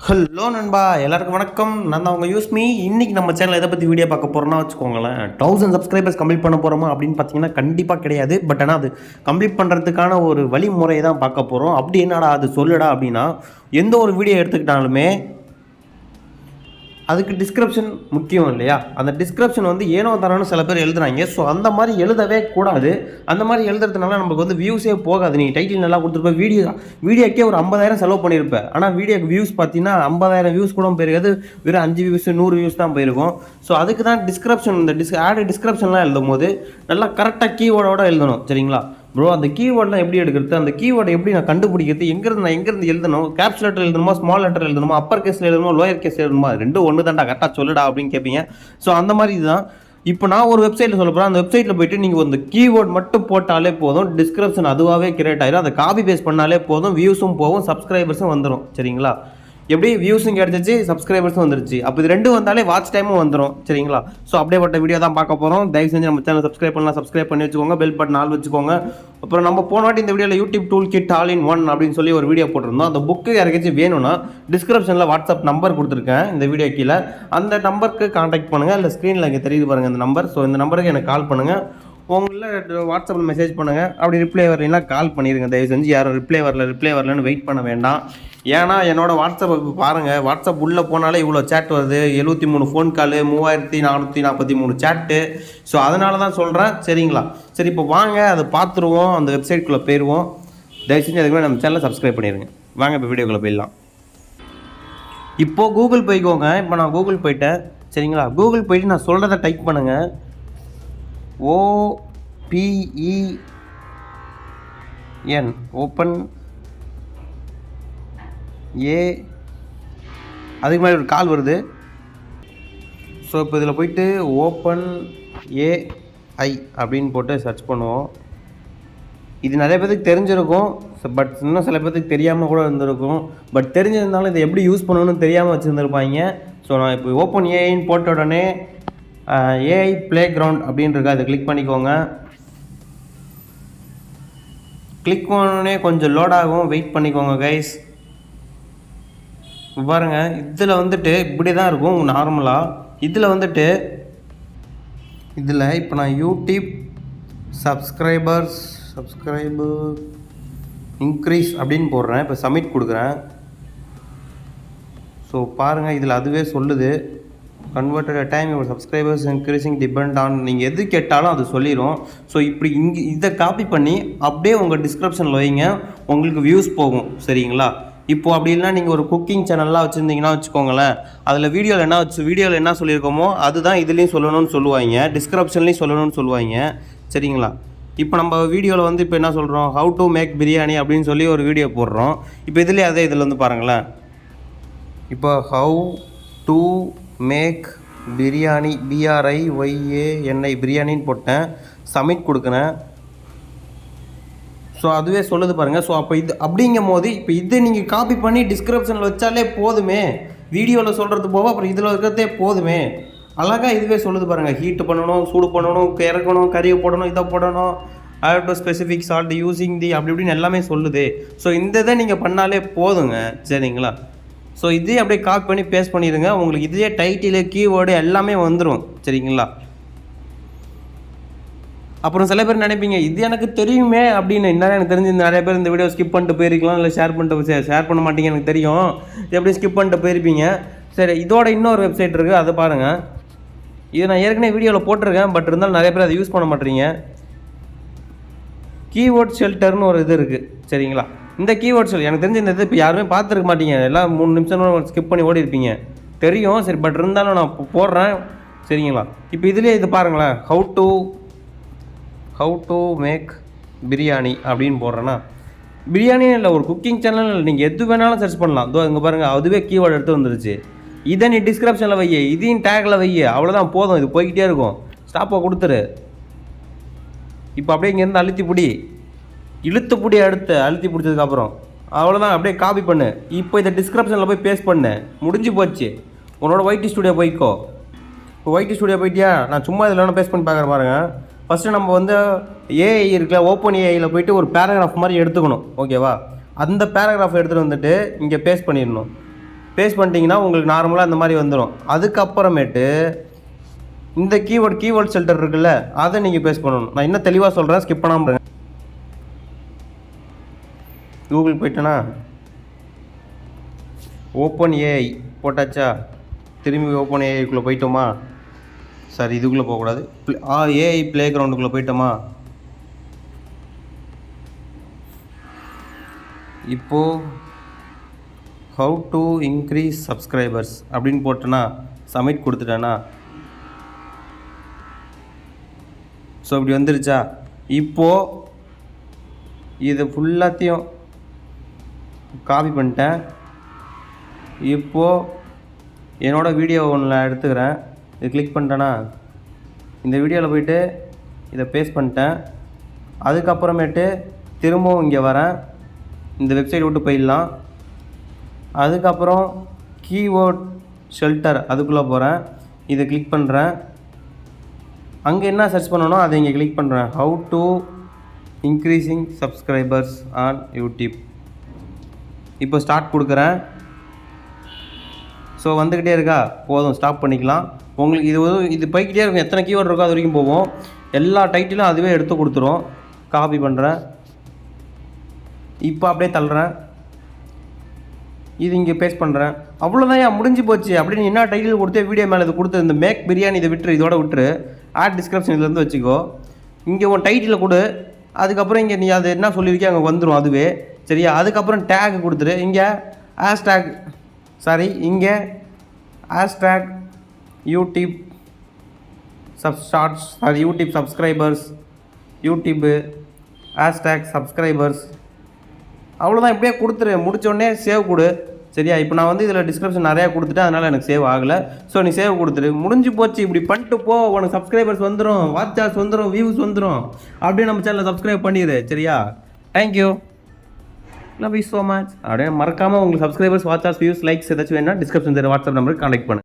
Hello நண்பா, எல்லாருக்கும் வணக்கம். நான் தான் உங்கள் யூஸ்மி. இன்றைக்கி நம்ம சேனல் எதை பற்றி வீடியோ பார்க்க போகிறோன்னா வச்சுக்கோங்களேன், 1000 சப்ஸ்கிரைபர்ஸ் கம்ப்ளீட் பண்ண போகிறோமா அப்படின்னு பார்த்தீங்கன்னா கண்டிப்பாக கிடையாது. பட் ஆனால் அது கம்ப்ளீட் பண்ணுறதுக்கான ஒரு வழிமுறையை தான் பார்க்க போகிறோம். அப்படி என்னடா அது சொல்லுடா அப்படின்னா, எந்த ஒரு வீடியோ எடுத்துக்கிட்டாலுமே அதுக்கு டிஸ்கிரிப்ஷன் முக்கியம் இல்லையா? அந்த டிஸ்கிரிப்ஷன் வந்து ஏனோ தானோன்னு சில பேர் எழுதுறாங்க. ஸோ அந்த மாதிரி எழுதவே கூடாது. அந்த மாதிரி எழுதுறதுனால நமக்கு வந்து வியூஸே போகாது. நீங்கள் டைட்டில் நல்லா கொடுத்துருப்ப, வீடியோக்கே ஒரு 50,000 செலவு பண்ணியிருப்பேன். ஆனால் வீடியோக்கு வியூஸ் பார்த்தீங்கன்னா 50,000 வியூஸ் கூட போயிருக்காது. வெறும் 5 வியூஸ் 100 வியூஸ் தான் போயிருக்கும். ஸோ அதுக்கு தான் டிஸ்கிரிப்ஷன், இந்த ஆட் டிஸ்கிரிப்ஷன்லாம் எழுதும் போது நல்லா கரெக்டாக கீவேர்டோட எழுதணும். சரிங்களா ப்ரோ? அந்த கீவேர்ட்லாம் எப்படி எடுக்கிறது, அந்த கீவேர்டை எப்படி நான் கண்டுபிடிக்கிறது, எங்கேருந்து எழுதணும், கேப்ஸ் லெட்டர் எழுதணுமா, ஸ்மால் லெட்டர் எழுதணுமா, அப்பர் கேஸில் எழுதணுமா, லோயர் கேஸ் எழுதணுமா, ரெண்டும் ஒன்று தான்டா, கரெக்டாக சொல்லுடா அப்படின்னு கேட்பீங்க. ஸோ அந்த மாதிரி இதுதான். இப்போ நான் ஒரு வெப்சைட்டில் சொல்ல போகிறேன். அந்த வெப்சைட்டில் போய்ட்டு நீங்கள் அந்த கீவேர்ட் மட்டும் போட்டாலே போதும், டிஸ்கிரிப்ஷன் அதுவாகவே கிரியேட் ஆகிடும். அதை காப்பி பேஸ்ட் பண்ணாலே போதும், வியூஸும் போகும், சப்ஸ்கிரைபர்ஸும் வந்துடும். சரிங்களா? எப்படி வியூஸும் கிடச்சிச்சு, சப்ஸ்கிரைபர்ஸும் வந்துருச்சு. அப்போ இது ரெண்டும் வந்தாலே வாட்ச் டைமும் வந்துடும். சரிங்களா? ஸோ அப்படியேப்பட்ட வீடியோ தான் பார்க்க போகிறோம். தயவு செஞ்சு நம்ம சேனல் சப்ஸ்கிரைப் பண்ணி வச்சுக்கோங்க. பெல் பட்டன் ஆல் வச்சுக்கோங்க. அப்புறம் நம்ம போன வாட்டி இந்த வீடியோவில் YouTube tool kit all in one அப்படின்னு சொல்லி ஒரு வீடியோ போட்டிருந்தோம். அந்த புக்கு யாருக்காச்சும் வேணும்னா டிஸ்கிரிப்ஷனில் வாட்ஸ்அப் நம்பர் கொடுத்துருக்கேன் இந்த வீடியோ கீழே. அந்த நம்பருக்கு கான்டாக்ட் பண்ணுங்கள். இல்லை ஸ்க்ரீனில் இங்கே தெரியுது பாருங்கள் அந்த நம்பர். ஸோ இந்த நம்பருக்கு எனக்கு கால் பண்ணுங்கள். உங்களில் வாட்ஸ்அப்பில் மெசேஜ் பண்ணுங்கள். அப்படி ரிப்ளை வரலைன்னா கால் பண்ணிடுங்க. தயவு செஞ்சு யாரும் ரிப்ளை வரலன்னு வெயிட் பண்ண வேண்டாம். ஏன்னா என்னோடய வாட்ஸ்அப் இப்போ பாருங்கள், வாட்ஸ்அப் உள்ளே போனாலே இவ்வளோ சேட் வருது. 73 ஃபோன் காலு, 3443 சேட்டு. ஸோ அதனால தான் சொல்கிறேன். சரிங்களா? சரி, இப்போ வாங்க அதை பார்த்துருவோம். அந்த வெப்சைட்குள்ளே போயிடுவோம். தயவு செஞ்சு அதுக்கு நம்ம சேனலை சப்ஸ்கிரைப் பண்ணிடுங்க. வாங்க இப்போ வீடியோக்குள்ளே போயிடலாம். இப்போது கூகுள் போய்க்கோங்க. இப்போ நான் கூகுள் போயிட்டேன். சரிங்களா? கூகுள் போயிட்டு நான் சொல்கிறத டைப் பண்ணுங்கள். OPEN ஓப்பன் அதுக்கு மாதிரி ஒரு கால் வருது. ஸோ இப்போ இதில் போயிட்டு ஓப்பன் AI அப்படின்னு போட்டு சர்ச் பண்ணுவோம். இது நிறைய பேருக்கு தெரிஞ்சிருக்கும். பட் இன்னும் சில பேருக்கு தெரியாமல் கூட இருந்திருக்கும். பட் தெரிஞ்சிருந்தாலும் இதை எப்படி யூஸ் பண்ணணும்னு தெரியாமல் வச்சுருந்துருப்பாங்க. ஸோ நான் இப்போ ஓப்பன் ஏஐன்னு போட்ட உடனே AI ப்ளே கிரவுண்ட் அப்படின்றத அதை கிளிக் பண்ணிக்கோங்க. கிளிக் பண்ணோடனே கொஞ்சம் லோட் ஆகும், வெயிட் பண்ணிக்கோங்க கைஸ். பாருங்கள், இதில் வந்துட்டு இப்படி தான் இருக்கும் நார்மலாக. இதில் இப்போ நான் யூடியூப் சப்ஸ்கிரைபர் இன்க்ரீஸ் அப்படின்னு போடுறேன். இப்போ சப்மிட் கொடுக்குறேன். ஸோ பாருங்கள், இதில் அதுவே சொல்லுது converted time your subscribers increasing depend on. நீங்கள் எது கேட்டாலும் அது சொல்லிடும். ஸோ இப்படி இதை காப்பி பண்ணி அப்படியே உங்கள் டிஸ்கிரிப்ஷனில் வைங்க, உங்களுக்கு வியூஸ் போகும். சரிங்களா? இப்போது அப்படி இல்லைனா நீங்கள் ஒரு குக்கிங் சேனல்லாம் வச்சுருந்தீங்கன்னா வச்சுக்கோங்களேன், அதில் வீடியோவில் என்ன சொல்லியிருக்கோமோ அதுதான் இதுலேயும் சொல்லணும்னு சொல்லுவாங்க, டிஸ்கிரிப்ஷன்லேயும் சொல்லணும்னு சொல்லுவாங்க. சரிங்களா? இப்போ நம்ம வீடியோவில் இப்போ என்ன சொல்கிறோம், ஹவு டு மேக் பிரியாணி அப்படின்னு சொல்லி ஒரு வீடியோ போடுறோம். இப்போ இதுலேயே அதே இதில் பாருங்களேன். இப்போ how to make biryani, BRIYANI பிரியாணின்னு போட்டேன். சப்மிட் கொடுக்குறேன். ஸோ அதுவே சொல்லுது பாருங்கள். ஸோ அப்போ இது அப்படிங்கும் போது இப்போ இதை நீங்கள் காப்பி பண்ணி டிஸ்கிரிப்ஷனில் வச்சாலே போதுமே. வீடியோவில் சொல்கிறது போக அப்புறம் இதில் இருக்கிறதே போதுமே. அழகாக இதுவே சொல்லுது பாருங்கள். ஹீட்டு பண்ணணும், சூடு பண்ணணும், இறக்கணும், கறியை போடணும், இதை போடணும், add to specific salt using the அப்படி இப்படின்னு எல்லாமே சொல்லுது. ஸோ இந்த இதை நீங்கள் பண்ணாலே போதுங்க. சரிங்களா? ஸோ இதே அப்படியே காப்பி பண்ணி பேஸ்ட் பண்ணிடுங்க. உங்களுக்கு இதே டைட்டிலு, கீவேர்டு எல்லாமே வந்துடும். சரிங்களா? அப்புறம் சில பேர் நினைப்பீங்க, இது எனக்கு தெரியுமே அப்படின்னு. என்ன எனக்கு தெரிஞ்சு நிறைய பேர் இந்த வீடியோ ஸ்கிப் பண்ணிட்டு போயிருக்கலாம், இல்லை ஷேர் பண்ண மாட்டீங்க எனக்கு தெரியும். எப்படி ஸ்கிப் பண்ணிட்டு போயிருப்பீங்க. சரி, இதோட இன்னொரு வெப்சைட் இருக்குது, அதை பாருங்கள். இது நான் ஏற்கனவே வீடியோவில் போட்டிருக்கேன். பட் இருந்தாலும் நிறைய பேர் அதை யூஸ் பண்ண மாட்டீங்க. கீவேர்ட் ஷெல்டர்னு ஒரு இது இருக்குது. சரிங்களா? இந்த கீவேர்ட் ஷெல்டர் எனக்கு தெரிஞ்ச இந்த இது இப்போ யாருமே பார்த்துருக்க மாட்டீங்க. எல்லாம் 3 நிமிஷம் ஸ்கிப் பண்ணி ஓடி இருப்பீங்க. தெரியும். சரி, பட் இருந்தாலும் நான் போடுறேன். சரிங்களா? இப்போ இதுலேயே இது பாருங்களேன். ஹவு டு மேக் பிரியாணி அப்படின்னு போடுறேன்னா, பிரியாணின்னு இல்லை, ஒரு குக்கிங் சேனல் நீங்கள் எது வேணாலும் சர்ச் பண்ணலாம். இதோ இங்கே பாருங்கள், அதுவே கீவேர்டு எடுத்து வந்துருச்சு. இதை நீ டிஸ்கிரிப்ஷனில் வை, இதையும் டேக்கில் வை, அவ்வளோதான், போதும். இது போய்கிட்டே இருக்கும். ஸ்டாப்பை கொடுத்துரு. இப்போ அப்படியே இங்கேருந்து இழுத்து பிடிச்சதுக்கப்புறம் அவ்வளோதான். அப்படியே காப்பி பண்ணு. இப்போ இதை டிஸ்கிரிப்ஷனில் போய் பேஸ்ட் பண்ணு, முடிஞ்சு போச்சு. உன்னோட ஒய்டி ஸ்டுடியோ போய்க்கோ. இப்போ ஒய்டி ஸ்டுடியோ போயிட்டியா? நான் சும்மா இதில் வேணும் பேஸ்ட் பண்ணி பார்க்குறேன் பாருங்க. ஃபஸ்ட்டு நம்ம ஏஐ இருக்குல்ல, ஓப்பன் ஏஐயில் போய்ட்டு ஒரு பேராகிராஃப் மாதிரி எடுத்துக்கணும். ஓகேவா? அந்த பேராகிராஃப் எடுத்துகிட்டு வந்துட்டு இங்கே பேஸ்ட் பண்ணிடணும். பேஸ்ட் பண்ணிட்டீங்கன்னா உங்களுக்கு நார்மலாக இந்த மாதிரி வந்துடும். அதுக்கப்புறமேட்டு இந்த கீவேர்ட் ஷெல்டர் இருக்குல்ல, அதை நீங்கள் பேஸ்ட் பண்ணணும். நான் இன்னும் தெளிவாக சொல்கிறேன், ஸ்கிப் பண்ணாமல் கூகுள் போயிட்டேன்னா ஓப்பன் ஏஐ போட்டாச்சா, திரும்பி ஓப்பன் ஏஐக்குள்ளே போயிட்டோமா, சாரி இதுக்குள்ளே போகக்கூடாது, ஏஐ ப்ளே கிரவுண்டுக்குள்ளே போயிட்டோமா. இப்போது ஹவு டு இன்க்ரீஸ் சப்ஸ்கிரைபர்ஸ் அப்படின்னு போட்டேன்னா சப்மிட் கொடுத்துட்டேன்னா ஸோ இப்படி வந்துருச்சா. இப்போது இது ஃபுல்லாத்தையும் காப்பி பண்ணிட்டேன். இப்போது என்னோடய வீடியோ ஒன்றில் எடுத்துக்கிறேன், இது கிளிக் பண்ணிட்டேன்னா இந்த வீடியோவில் போய்ட்டு இதை பேஸ்ட் பண்ணிட்டேன். அதுக்கப்புறமேட்டு திரும்பவும் இங்கே வரேன், இந்த வெப்சைட் விட்டு போயிடலாம். அதுக்கப்புறம் கீவேர்ட் ஷெல்டர் அதுக்குள்ளே போகிறேன், இதை கிளிக் பண்ணுறேன். அங்கே என்ன சர்ச் பண்ணணும் அதை இங்கே கிளிக் பண்ணுறேன், how to increasing subscribers on YouTube. இப்போ ஸ்டார்ட் கொடுக்குறேன். ஸோ வந்துக்கிட்டே இருக்கா, போதும் ஸ்டாப் பண்ணிக்கலாம். உங்களுக்கு இது போய்கிட்டே இருக்கும், எத்தனை கீவேர்ட் இருக்கோ அது வரைக்கும் போகும். எல்லா டைட்டிலும் அதுவே எடுத்து கொடுத்துரும். காப்பி பண்ணுறேன், இப்போ அப்படியே தள்ளுறேன், இது இங்கே பேஸ்ட் பண்ணுறேன். அவ்வளோதான், ஏன் முடிஞ்சு போச்சு. அப்படின்னு என்ன டைட்டில் கொடுத்து வீடியோ மேலே இது கொடுத்து இந்த மேக் பிரியாணி இதை விட்டுரு, இதோட விட்டுரு, ஆட் டிஸ்கிரிப்ஷன் இதுலேருந்து வச்சுக்கோ. இங்கே உன் டைட்டில் கொடு, அதுக்கப்புறம் இங்கே நீ அது என்ன சொல்லியிருக்கே அங்கே வந்துடும் அதுவே, சரியா. அதுக்கப்புறம் டேக் கொடுத்துரு, இங்கே ஹேஷ்டேக் இங்கே hashtag YouTube shorts YouTube subscribers, YouTube hashtag subscribers. அவ்வளோதான், இப்படியே கொடுத்துரு. முடித்தோடனே சேவ் கொடு, சரியா. இப்போ நான் வந்து இதில் டிஸ்கிரிப்ஷன் நிறையா கொடுத்துட்டேன், அதனால் எனக்கு சேவ் ஆகலை. ஸோ நீ சேவ் கொடுத்துரு, முடிஞ்சு போச்சு. இப்படி பண்ணிட்டு போ, உனக்கு சப்ஸ்கிரைபர்ஸ் வந்துடும், வாட்ச் ஹவர்ஸ் வந்துடும், வியூஸ் வந்துடும். அப்படியே நம்ம சேனலை சப்ஸ்கிரைப் பண்ணிடு, சரியா. Thank you, love you so much. அப்படியே மறக்காமல் உங்களுக்கு subscribers, watch hours, views, likes ஏதாச்சும் வேணா டிஸ்கிரிப்ஷன் வாட்ஸ்அப் நம்பருக்கு கான்டெக்ட் பண்ணு.